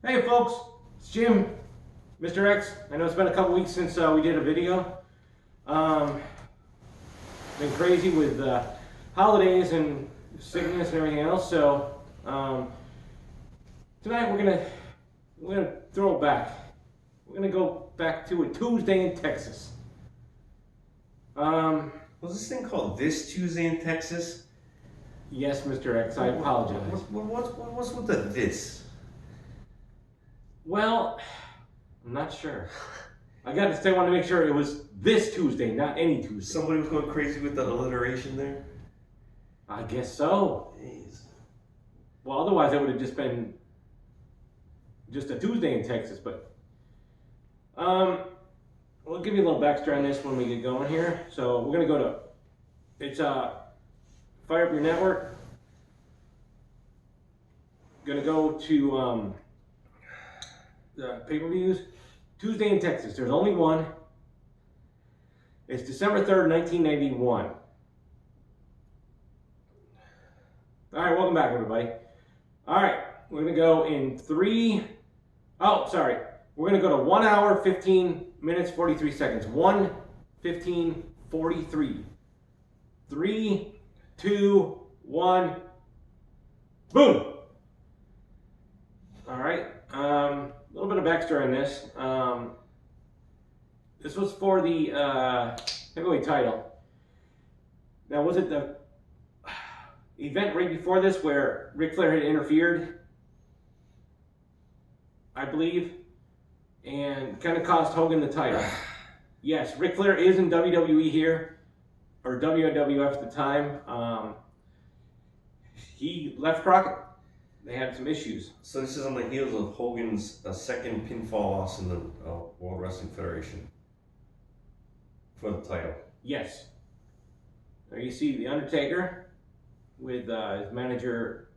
Hey folks, it's Jim, Mr. X. I know it's been a couple weeks since we did a video. Um, been crazy with holidays and sickness and everything else. So tonight we're gonna throw it back. We're gonna go back to a Tuesday in Texas. Was this thing called This Tuesday in Texas? Yes, Mr. X. I apologize. What's with the this? Well, I'm not sure. I want to make sure it was this Tuesday, not any Tuesday. Somebody was going crazy with the alliteration there? I guess so. Jeez. Well, otherwise it would have just been just a Tuesday in Texas. But we'll give you a little backstory on this when we get going here. So we're gonna go to Fire Up Your Network. Gonna go to the pay-per-views. Tuesday in Texas. There's only one. It's December 3rd, 1991. All right, welcome back, everybody. All right, we're going to go in We're going to go to 1 hour, 15 minutes, 43 seconds. 1:15:43. 3, 2, 1. Boom! All right. A little bit of backstory on this. This was for the heavyweight title. Now, was it the event right before this where Ric Flair had interfered, I believe, and kind of cost Hogan the title? Yes, Ric Flair is in WWE here, or WWF at the time. He left Crockett. They had some issues. So this is on the heels of Hogan's second pinfall loss in the World Wrestling Federation for the title. Yes. There you see the Undertaker with his manager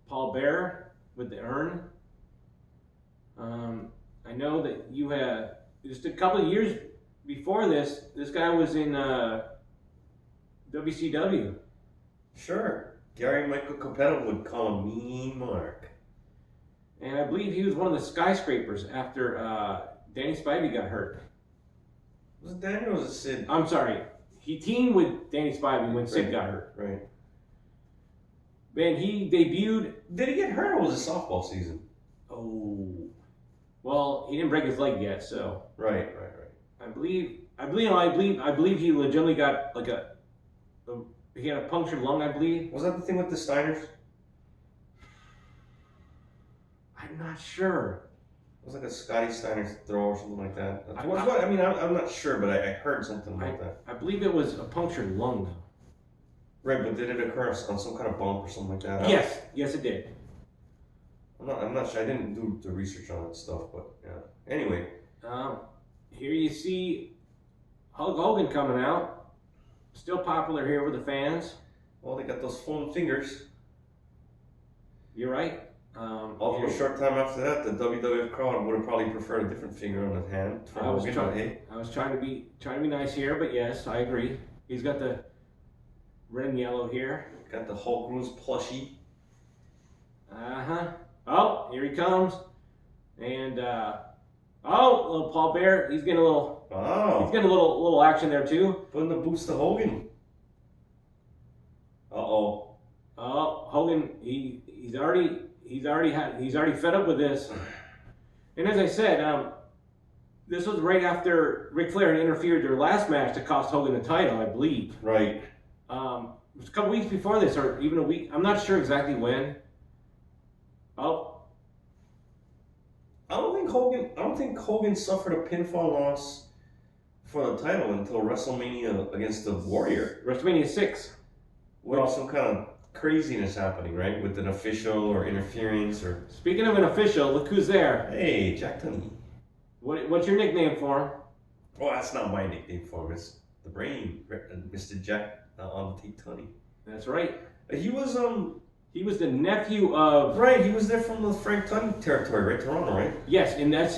Paul Bearer with the urn. I know that you had just a couple of years before this guy was in WCW. Sure. Gary Michael Capetta would call him Mean Mark. And I believe he was one of the skyscrapers after Danny Spivey got hurt. Was it Danny or was it Sid? I'm sorry. He teamed with Danny Spivey when Sid got hurt. Right. Man, he debuted. Did he get hurt or was it softball season? Oh. Well, he didn't break his leg yet, so. Right. I believe he legitimately got like he had a punctured lung, I believe. Was that the thing with the Steiners? I'm not sure. It was like a Scotty Steiner throw or something like that. I'm not sure, but I heard something like that. I believe it was a punctured lung, though. Right, but did it occur on some kind of bump or something like that? Yes, it did. I'm not sure. I didn't do the research on that stuff, but yeah. Anyway. Here you see Hulk Hogan coming out. Still popular here with the fans. Well, they got those foam fingers. You're right. Although a short time after that, the WWF crowd would have probably preferred a different finger on his hand. I was trying to be nice here, but yes, I agree. He's got the red and yellow here. Got the Hulk Rules plushie. Oh, here he comes, and little Paul Bear. He's getting a little. Oh. He's getting a little action there too. Putting the boots to Hogan. Oh, Hogan. He's already fed up with this. And as I said, this was right after Ric Flair had interfered their last match to cost Hogan the title, I believe. Right. It was a couple weeks before this, or even a week. I'm not sure exactly when. Oh. I don't think Hogan suffered a pinfall loss for the title until WrestleMania against the Warrior. WrestleMania 6. With some kind of craziness happening, right? With an official or interference or... Speaking of an official, look who's there. Hey, Jack Tunney. What's your nickname for him? Well, that's not my nickname for him. It's the Brain, Mr. Jack Undertaker Tunney. That's right. He was the nephew of... Right, he was there from the Frank Tunney territory, right? Toronto, right? Yes, and that's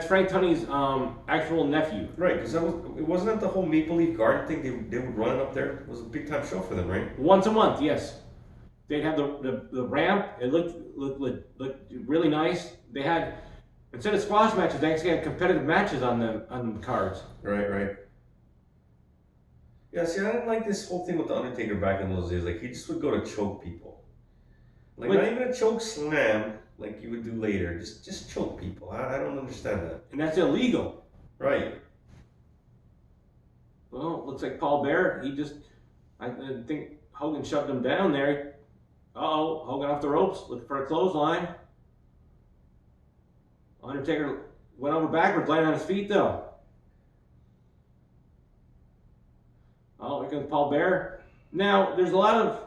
Frank Tunney's actual nephew. Right, because wasn't that the whole Maple Leaf Garden thing? They would run it up there. It was a big time show for them, right? Once a month, yes. They'd have the ramp. It looked really nice. They had, instead of squash matches, they actually had competitive matches on the cards. Right. Yeah, see, I didn't like this whole thing with the Undertaker back in those days. Like, he just would go to choke people. Like, But- not even a choke slam like you would do later. Just choke people. I don't understand that. And that's illegal. Right. Well, looks like Paul Bear, I think Hogan shoved him down there. Uh-oh, Hogan off the ropes, looking for a clothesline. Undertaker went over backwards, landing on his feet though. Oh, here comes Paul Bear. Now, there's a lot of,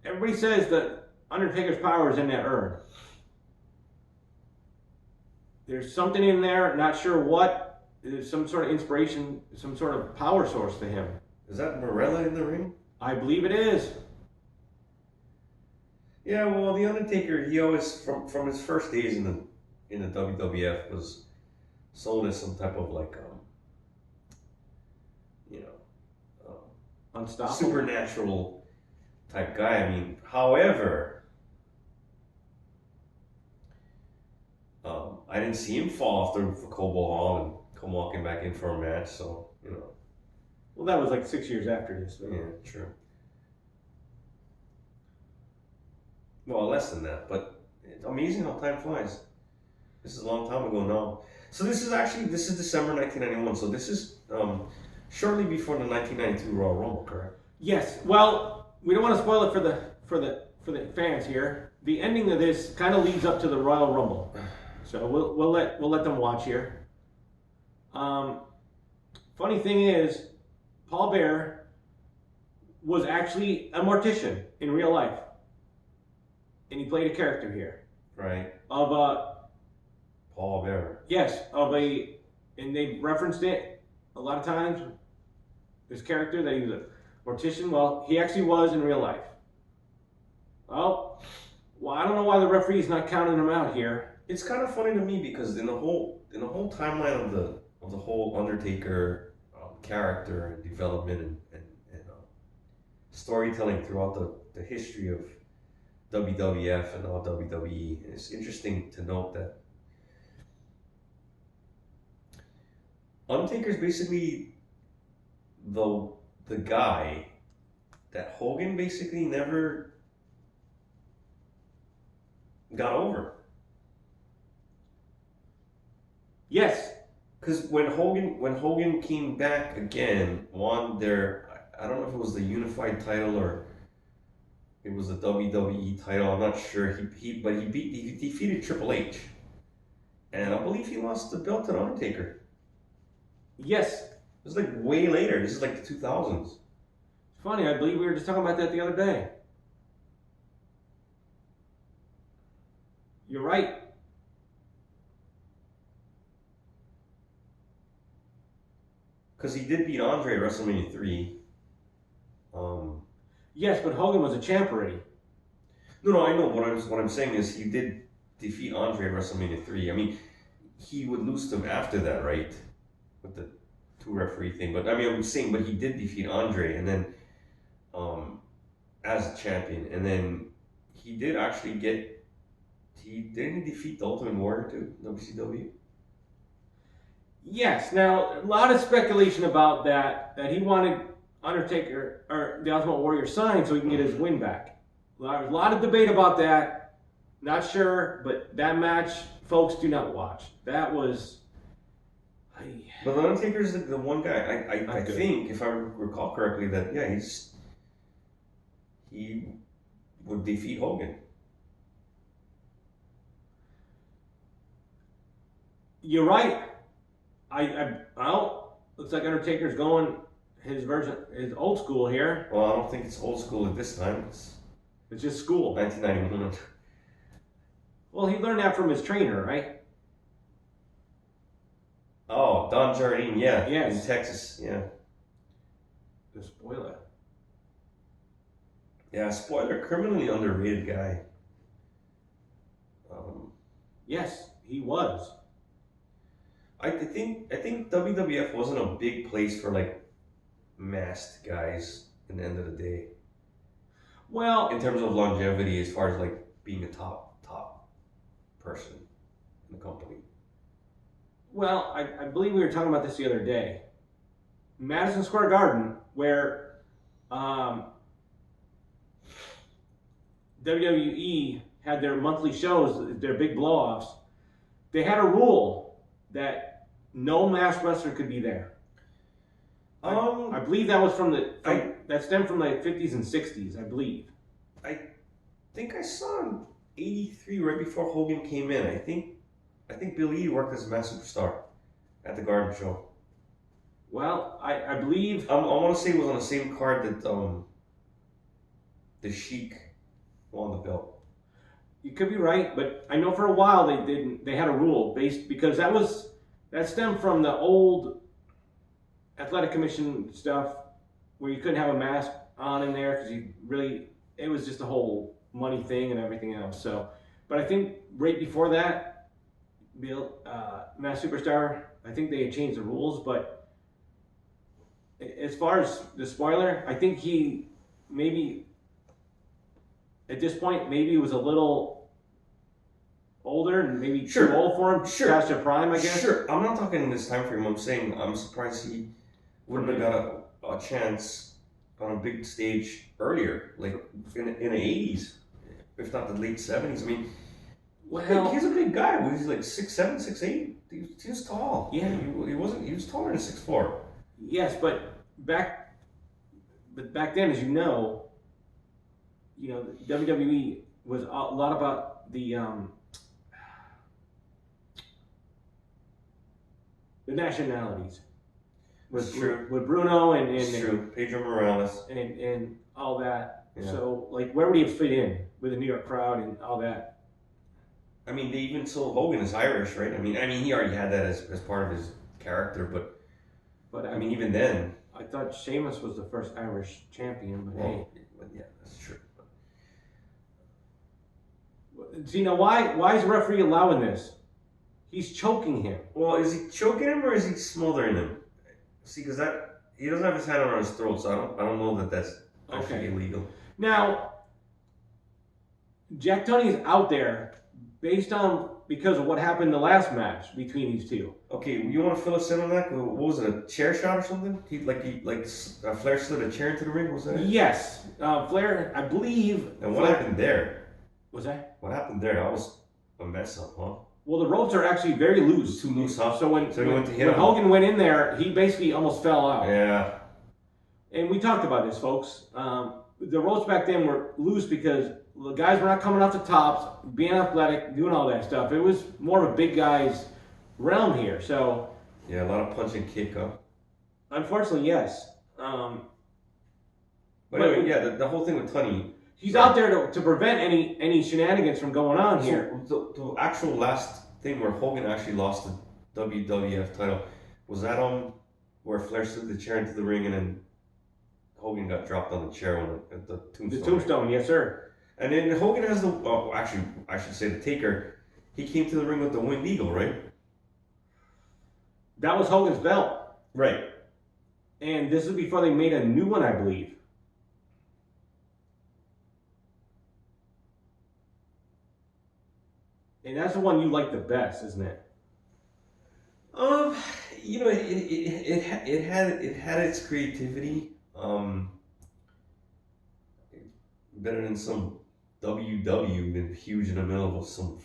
everybody says that Undertaker's power is in that urn. There's something in there, not sure what. There's some sort of inspiration, some sort of power source to him. Is that Morella in the ring? I believe it is. Yeah, well, the Undertaker, he always from his first days in the WWF was sold as some type of like Unstoppable. supernatural type guy. I mean, however, I didn't see him fall off the roof of Cobo Hall and come walking back in for a match. So Well, that was like 6 years after this. So. yeah, true. Well, less than that, but it's amazing how time flies. This is a long time ago now. So this is December 1991. So this is shortly before the 1992 Royal Rumble, correct? Yes. Well, we don't want to spoil it for the fans here. The ending of this kind of leads up to the Royal Rumble, so we'll let them watch here. Funny thing is, Paul Bear was actually a mortician in real life, and he played a character here Right. of a Paul Bear. yes of a, and they referenced it a lot of times. This character that he was a mortician. Well, he actually was in real life. Well, I don't know why the referee's not counting him out here. It's kind of funny to me because in the whole timeline of the whole Undertaker character and development and storytelling throughout the history of WWF and now WWE, it's interesting to note that Undertaker's basically the guy that Hogan basically never got over. Yes, Because when Hogan came back again, won I don't know if it was the unified title or it was the WWE title. I'm not sure. He defeated Triple H, and I believe he lost the belt to Undertaker. yes. It was like way later. This is like the 2000s. It's funny. I believe we were just talking about that the other day. You're right. Because he did beat Andre at WrestleMania 3. Yes, but Hogan was a champ already. No, I know. What I'm saying is he did defeat Andre at WrestleMania 3. I mean, he would lose to him after that, right? With the 2-referee thing. But I mean, I'm saying, but he did defeat Andre, and then as a champion, and then he did actually didn't he defeat the Ultimate Warrior too, WCW? Yes. Now, a lot of speculation about that he wanted Undertaker or the Ultimate Warrior signed so he can get his win back. A lot of debate about that. Not sure, but that match, folks, do not watch. That was. But the Undertaker's the one guy. I Good. think, if I recall correctly, that yeah, he would defeat Hogan. You're right. Well, looks like Undertaker's going his version, his old school here. Well, I don't think it's old school at this time. It's It's just school. 1991. Well, he learned that from his trainer, right? Oh, Don Jardine, yeah. Yes. In Texas, yeah. The spoiler. Yeah, spoiler, criminally underrated guy. Yes, he was. I think WWF wasn't a big place for like masked guys in the end of the day. Well, In terms of longevity, as far as like being a top person in the company. Well, I believe we were talking about this the other day. Madison Square Garden, where WWE had their monthly shows, their big blow-offs, they had a rule that no masked wrestler could be there. I believe that was that stemmed from the 50s and 60s, I believe. I think I saw in '83, right before Hogan came in. I think Billy worked as a masked superstar at the Garden Show. Well, I believe I want to say it was on the same card that the Sheik won the belt. you could be right, but I know for a while they didn't. They had a rule because that stemmed from the old Athletic Commission stuff where you couldn't have a mask on in there because it was just a whole money thing and everything else. So, but I think right before that, Bill, Masked Superstar, I think they had changed the rules. But as far as the spoiler, I think he maybe at this point maybe was a little older and maybe too old for him, past their prime, I guess. Sure, I'm not talking in this time frame. I'm saying I'm surprised he wouldn't have got a chance on a big stage earlier, like in the 80s, if not the late 70s. I mean, he's a big guy. He's like 6'7", 6'8". He was tall. Yeah, he wasn't. He was taller than 6'4". Yes, but back then, as you know, WWE was a lot about the nationalities. With true. With Bruno and true. Pedro Morales and all that. Yeah. So, like, where would he fit in with the New York crowd and all that? I mean, they even told Hogan is Irish, right? I mean, he already had that as part of his character, but I mean, even then, I thought Sheamus was the first Irish champion, but hey, yeah, that's true. See, now why is the referee allowing this? He's choking him. Well, is he choking him or is he smothering him? See, because he doesn't have his hand on his throat, so I don't know that that's actually illegal. Now, Jack Tunney's out there because of what happened in the last match between these two. Okay, you want to fill us in on that? What was it, a chair shot or something? Flair slid a chair into the ring. Was that? Yes, Flair, I believe. And what happened there? Was that? What happened there? That was a mess up, huh? Well, the ropes are actually very loose. Too loose, huh? So when Hogan went in there, he basically almost fell out. Yeah. And we talked about this, folks. The ropes back then were loose because the guys were not coming off the tops, being athletic, doing all that stuff. It was more of a big guy's realm here. So yeah, a lot of punch and kick, huh? Unfortunately, yes. But anyway, yeah, the whole thing with Tunney. He's out there to prevent any shenanigans from going on here. So the actual last thing where Hogan actually lost the WWF title, was that where Flair slid the chair into the ring and then Hogan got dropped on the chair at the tombstone? The tombstone, yes, sir. And then Hogan has actually, I should say the Taker, he came to the ring with the Winged Eagle, right? That was Hogan's belt. Right. And this is before they made a new one, I believe. And that's the one you like the best, isn't it? It had its creativity. Better than some WW been huge in the middle of some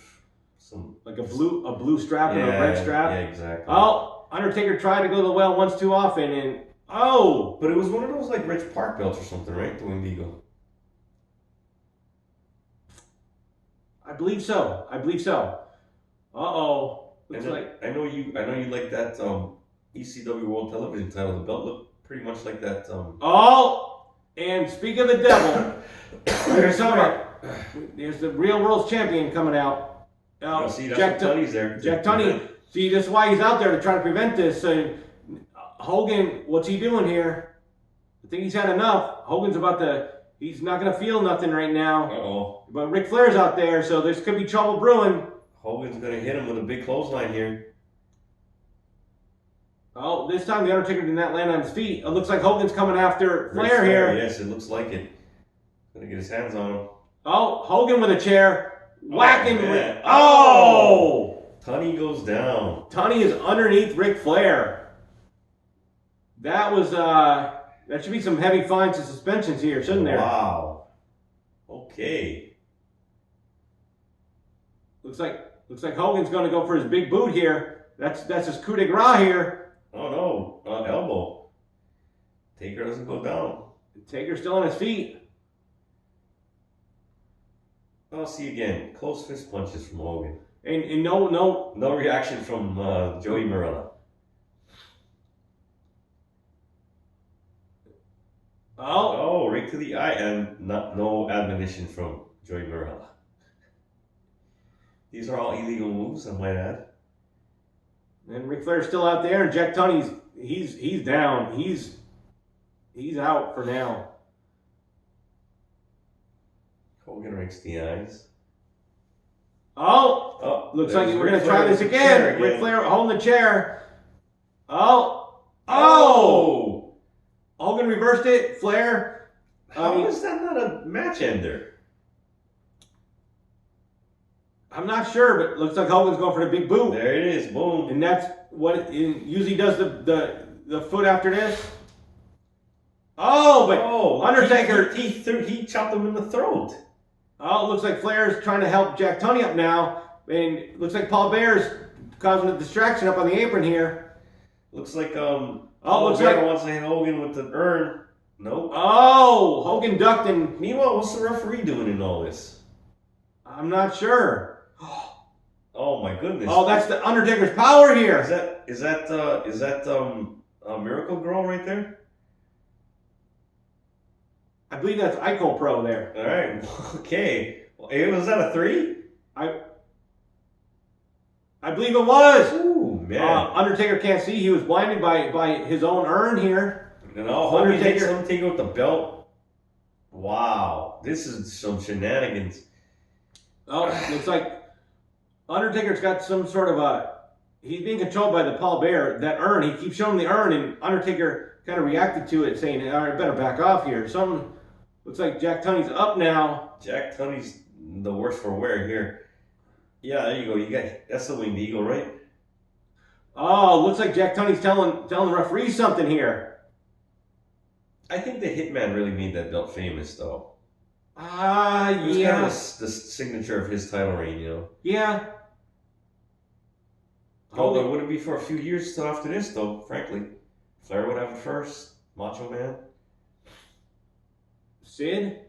like a blue strap and a red strap. Yeah, exactly. Oh, Undertaker tried to go to the well once too often, and but it was one of those like Rich Park belts or something, right? The Winged Eagle. I believe so. Uh-oh. Looks like I know you like that ECW World Television title. The belt looked pretty much like that. And speak of the devil, there's the real world's champion coming out. See, that's Tunney's there. Jack Tunney. See, this is why he's out there to try to prevent this. Hogan, what's he doing here? I think he's had enough. He's not going to feel nothing right now. Uh-oh. But Ric Flair's out there, so there could be trouble brewing. Hogan's going to hit him with a big clothesline here. Oh, this time the Undertaker did not land on his feet. It looks like Hogan's coming after Flair here. Yes, it looks like it. Going to get his hands on him. Oh, Hogan with a chair. whacking. Man. Oh! Tunney goes down. Tunney is underneath Ric Flair. That was, that should be some heavy fines and suspensions here, shouldn't there? Wow. Okay. Looks like Hogan's going to go for his big boot here. That's his coup de grace here. Oh no, elbow. Taker doesn't go down. Taker's still on his feet. I'll see again. Close fist punches from Hogan. And no reaction from Joey Marella. Oh, right to the eye, and no admonition from Joey Marella. These are all illegal moves, I might add. And Ric Flair's still out there, and Jack Tunney's he's down. He's out for now. Hogan rakes the eyes. Oh, looks like we're going to try this again. Ric Flair holding the chair. Oh. Hogan reversed it. Flair. How is that not a match ender? I'm not sure, but it looks like Hogan's going for the big boot. There it is. Boom. And that's what it usually does the foot after this. Oh, but Undertaker. He chopped him in the throat. Oh, it looks like Flair's trying to help Jack Tunney up now. And it looks like Paul Bear's causing a distraction up on the apron here. Looks like looks Bear like wants to hit Hogan with the urn. Nope. Oh, Hogan ducked and Meanwhile, what's the referee doing in all this? I'm not sure. Oh my goodness. Oh, that's the Undertaker's power here. Is that a Miracle Girl right there? I believe that's Ico Pro there. All right. Okay. Was that a 3? I believe it was. Ooh, man. Undertaker can't see. He was blinded by his own urn here. And Hogan hits Undertaker with the belt. Wow. This is some shenanigans. Oh, looks like Undertaker's got some sort of he's being controlled by the Paul Bear. That urn, he keeps showing the urn, and Undertaker kind of reacted to it, saying, all right, better back off here. Looks like Jack Tunney's up now. Jack Tunney's the worst for wear here. Yeah, there you go. That's the winged eagle, right? Oh, looks like Jack Tunney's telling the referee something here. I think the Hitman really made that belt famous, though. Yeah. It was kind of the signature of his title reign, you know? Yeah. Although it wouldn't be for a few years still after this, though, frankly. Flair would have it first. Macho Man. Sid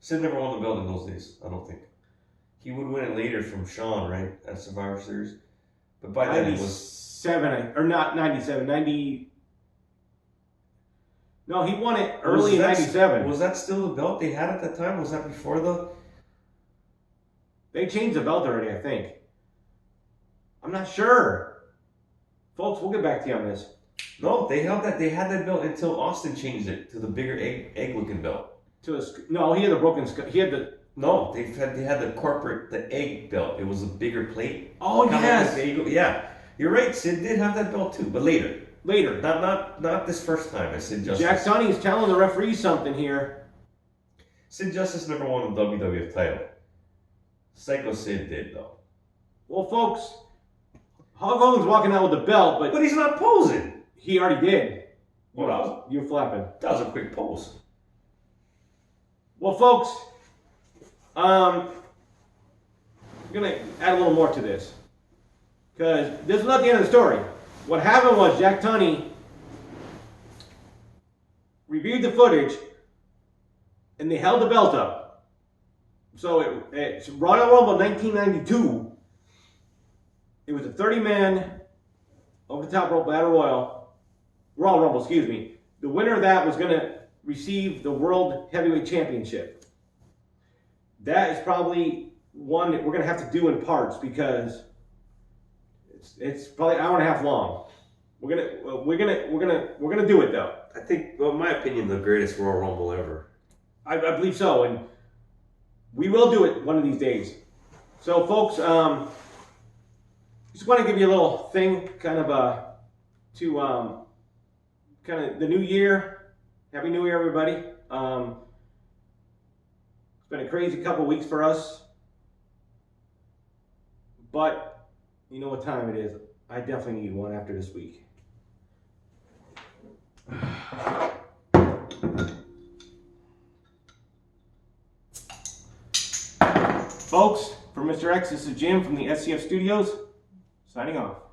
never won the belt in those days, I don't think. He would win it later from Shawn, right? At Survivor Series. But by then it was... or not 97, 90... No, he won it early in 97. Was that still the belt they had at that time? Was that before the... They changed the belt already, I think. I'm not sure. Folks, we'll get back to you on this. No, they had that belt until Austin changed it to the bigger egg-looking belt. No, he had the broken skull. He had the... No, they had the egg belt. It was a bigger plate. Oh, yes. Yeah. You're right, Sid did have that belt too, but later. Later. Not this first time. I Sid Justice. Jack Tunney's telling the referee something here. Sid Justice never won the WWF title. Psycho Sid did, though. Well, folks, Hulk Hogan's walking out with the belt, but he's not posing. He already did. Well, you're flapping. That was a quick pose. Well, folks, I'm going to add a little more to this. Because this is not the end of the story. What happened was Jack Tunney reviewed the footage, and they held the belt up. So it's Royal Rumble 1992. It was a 30-man over the top rope battle Royal Rumble, excuse me. The winner of that was going to receive the World Heavyweight Championship. That is probably one that we're going to have to do in parts because it's probably an hour and a half long. We're gonna do it though. I think, well, in my opinion, the greatest Royal Rumble ever. I believe so, and we will do it one of these days. So, folks, just want to give you a little thing, kind of kind of the new year. Happy New Year, everybody. been a crazy couple weeks for us. But you know what time it is. I definitely need one after this week. Folks, for Mr. X, this is Jim from the SCF Studios, signing off.